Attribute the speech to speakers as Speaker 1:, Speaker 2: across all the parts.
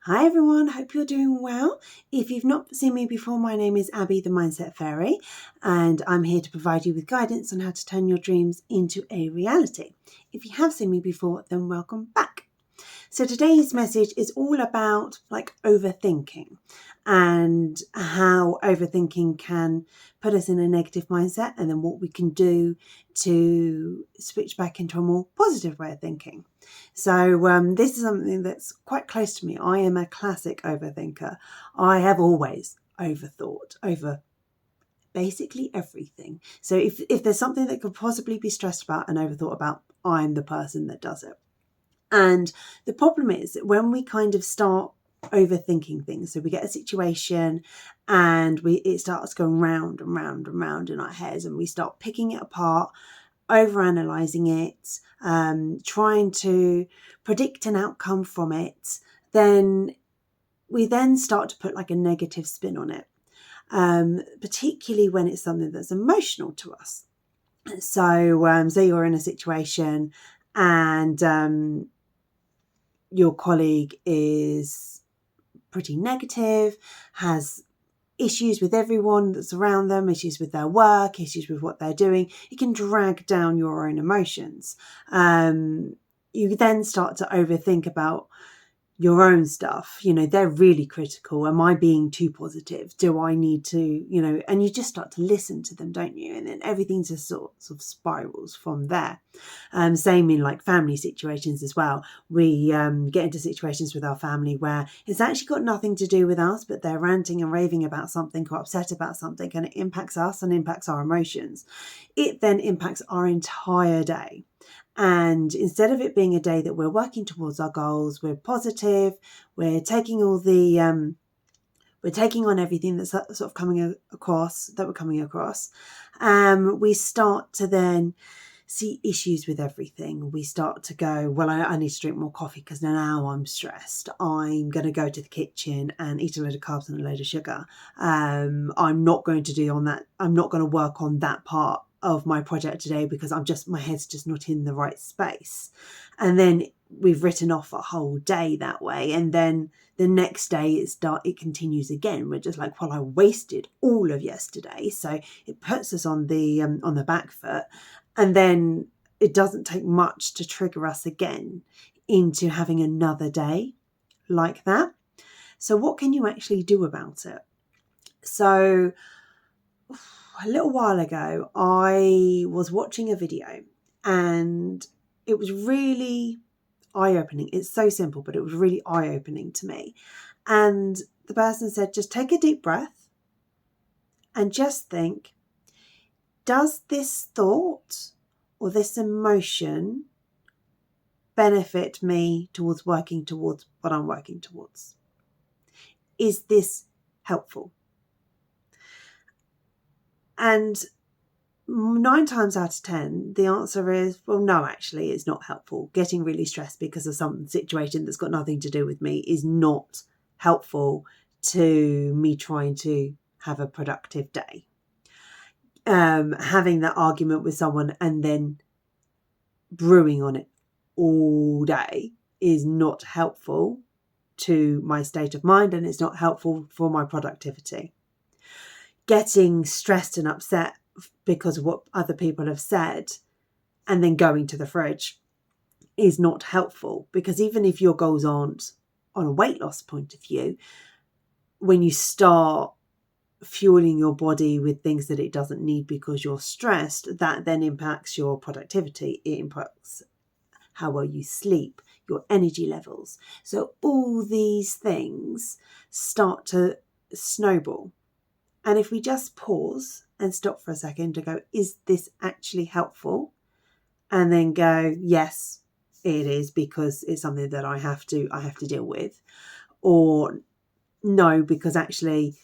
Speaker 1: Hi everyone, hope you're doing well. If you've not seen me before, my name is Abby the Mindset Fairy, and I'm here to provide you with guidance on how to turn your dreams into a reality. If you have seen me before, then welcome back. So today's message is all about overthinking and how overthinking can put us in a negative mindset, and then what we can do to switch back into a more positive way of thinking. So this is something that's quite close to me. I am a classic overthinker. I have always overthought over basically everything. So if there's something that could possibly be stressed about and overthought about, I'm the person that does it. And the problem is that when we kind of start overthinking things, so we get a situation and it starts going round and round and round in our heads, and we start picking it apart, overanalyzing it, trying to predict an outcome from it, then we then start to put like a negative spin on it, particularly when it's something that's emotional to us. So say you're in a situation and your colleague is pretty negative, has issues with everyone that's around them, issues with their work, issues with what they're doing. It can drag down your own emotions. You then start to overthink about your own stuff. They're really critical. Am I being too positive? Do I need to, and you just start to listen to them, don't you? And then everything just sort of spirals from there. Same in like family situations as well. We get into situations with our family where it's actually got nothing to do with us, but they're ranting and raving about something or upset about something, and it impacts us and impacts our emotions. It then impacts our entire day. And instead of it being a day that we're working towards our goals, we're positive, we're taking all the we're taking on everything that's sort of coming across, we start to then see issues with everything. We start to go, well, I need to drink more coffee because now I'm stressed. I'm going to go to the kitchen and eat a load of carbs and a load of sugar. I'm not going to do on that. I'm not going to work on that part of my project today because my head's just not in the right space. And then we've written off a whole day that way. And then the next day it continues again. We're just like, well, I wasted all of yesterday. So it puts us on the back foot. And then it doesn't take much to trigger us again into having another day like that. So what can you actually do about it? So a little while ago, I was watching a video and it was really eye-opening. It's so simple, but it was really eye-opening to me. And the person said, just take a deep breath and just think, does this thought or this emotion benefit me towards working towards what I'm working towards? Is this helpful? And 9 times out of 10, the answer is, well, no, actually, it's not helpful. Getting really stressed because of some situation that's got nothing to do with me is not helpful to me trying to have a productive day. Having that argument with someone and then brewing on it all day is not helpful to my state of mind, and it's not helpful for my productivity. Getting stressed and upset because of what other people have said and then going to the fridge is not helpful, because even if your goals aren't on a weight loss point of view, when you start fueling your body with things that it doesn't need because you're stressed, that then impacts your productivity. It impacts how well you sleep, your energy levels. So all these things start to snowball. And if we just pause and stop for a second to go, is this actually helpful? And then go, yes, it is, because it's something that I have to deal with. Or no, because actually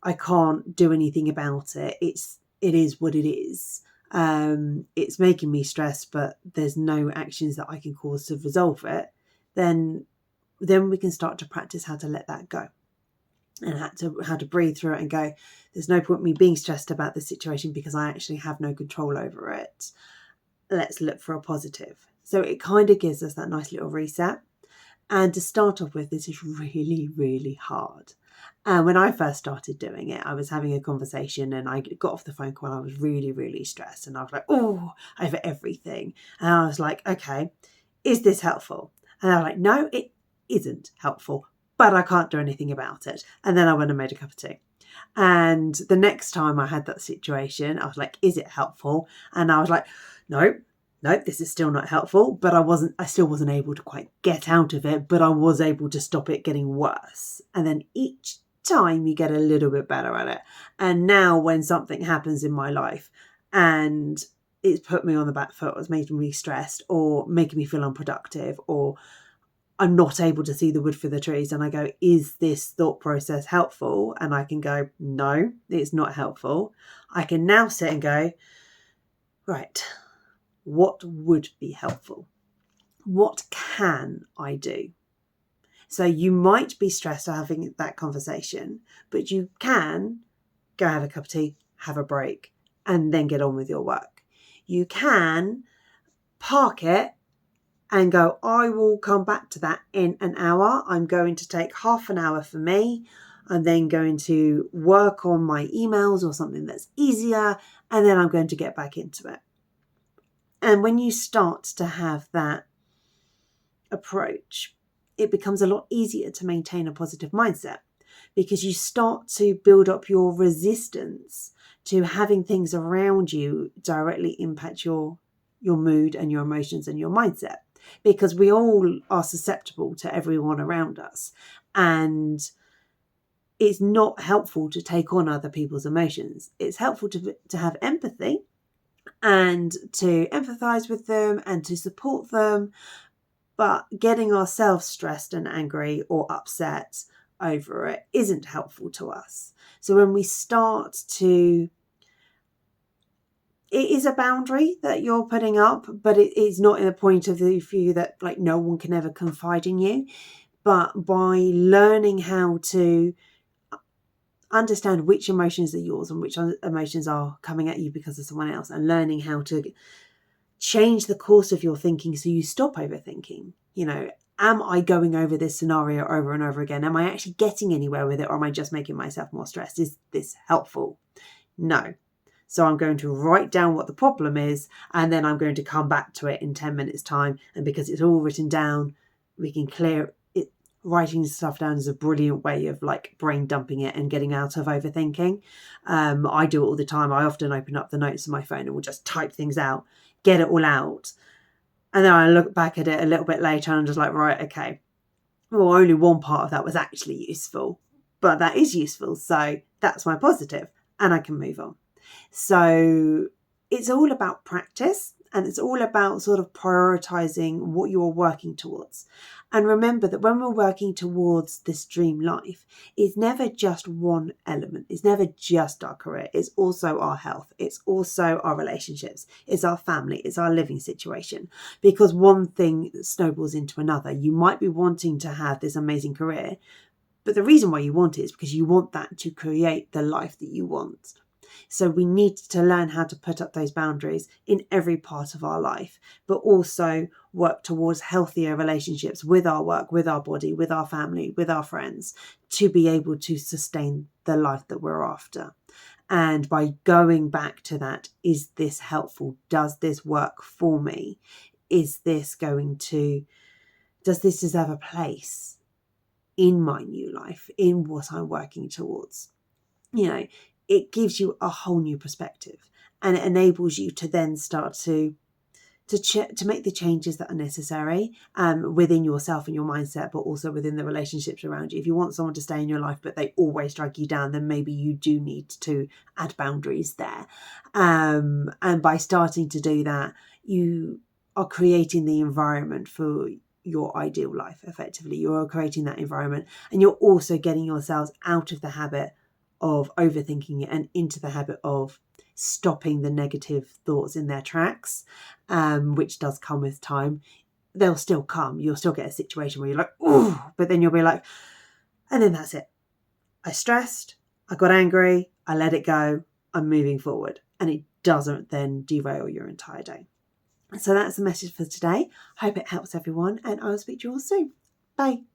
Speaker 1: I can't do anything about it. It is what it is. It's making me stressed, but there's no actions that I can cause to resolve it. Then we can start to practice how to let that go. And how to breathe through it and go, there's no point me being stressed about the situation because I actually have no control over it. Let's look for a positive. So it kind of gives us that nice little reset. And to start off with, this is really, really hard. And when I first started doing it, I was having a conversation and I got off the phone call and I was really, really stressed. And I was like, oh, over everything. And I was like, okay, is this helpful? And I was like, no, it isn't helpful, but I can't do anything about it. And then I went and made a cup of tea. And the next time I had that situation, I was like, is it helpful? And I was like, no, this is still not helpful. But I still wasn't able to quite get out of it, but I was able to stop it getting worse. And then each time you get a little bit better at it. And now when something happens in my life and it's put me on the back foot, or it's making me stressed or making me feel unproductive, or I'm not able to see the wood for the trees, and I go, is this thought process helpful? And I can go, no, it's not helpful. I can now sit and go, right, what would be helpful? What can I do? So you might be stressed having that conversation, but you can go have a cup of tea, have a break, and then get on with your work. You can park it and go, I will come back to that in an hour. I'm going to take half an hour for me. I'm then going to work on my emails or something that's easier, and then I'm going to get back into it. And when you start to have that approach, it becomes a lot easier to maintain a positive mindset, because you start to build up your resistance to having things around you directly impact your mood and your emotions and your mindset, because we all are susceptible to everyone around us. And it's not helpful to take on other people's emotions. It's helpful to have empathy and to empathize with them and to support them. But getting ourselves stressed and angry or upset over it isn't helpful to us. So when we start to, it is a boundary that you're putting up, but it is not in a point of view that like no one can ever confide in you. But by learning how to understand which emotions are yours and which emotions are coming at you because of someone else, and learning how to change the course of your thinking so you stop overthinking. You know, am I going over this scenario over and over again? Am I actually getting anywhere with it, or am I just making myself more stressed? Is this helpful? No. So I'm going to write down what the problem is, and then I'm going to come back to it in 10 minutes time. And because it's all written down, we can clear it. Writing stuff down is a brilliant way of like brain dumping it and getting out of overthinking. I do it all the time. I often open up the notes on my phone and will just type things out, get it all out. And then I look back at it a little bit later and I'm just like, right, okay, well, only one part of that was actually useful, but that is useful. So that's my positive, and I can move on. So it's all about practice, and it's all about sort of prioritizing what you're working towards. And remember that when we're working towards this dream life, it's never just one element. It's never just our career. It's also our health. It's also our relationships. It's our family. It's our living situation. Because one thing snowballs into another. You might be wanting to have this amazing career, but the reason why you want it is because you want that to create the life that you want. So we need to learn how to put up those boundaries in every part of our life, but also work towards healthier relationships with our work, with our body, with our family, with our friends, to be able to sustain the life that we're after. And by going back to that, is this helpful? Does this work for me? Does this deserve a place in my new life, in what I'm working towards? You know, it gives you a whole new perspective, and it enables you to then start to make the changes that are necessary within yourself and your mindset, but also within the relationships around you. If you want someone to stay in your life, but they always drag you down, then maybe you do need to add boundaries there. And by starting to do that, you are creating the environment for your ideal life. Effectively, you are creating that environment, and you're also getting yourselves out of the habit of overthinking it and into the habit of stopping the negative thoughts in their tracks, which does come with time. They'll still come. You'll still get a situation where you're like, oh, but then you'll be like, and then that's it. I stressed, I got angry, I let it go, I'm moving forward. And it doesn't then derail your entire day. So that's the message for today. Hope it helps everyone, and I'll speak to you all soon. Bye.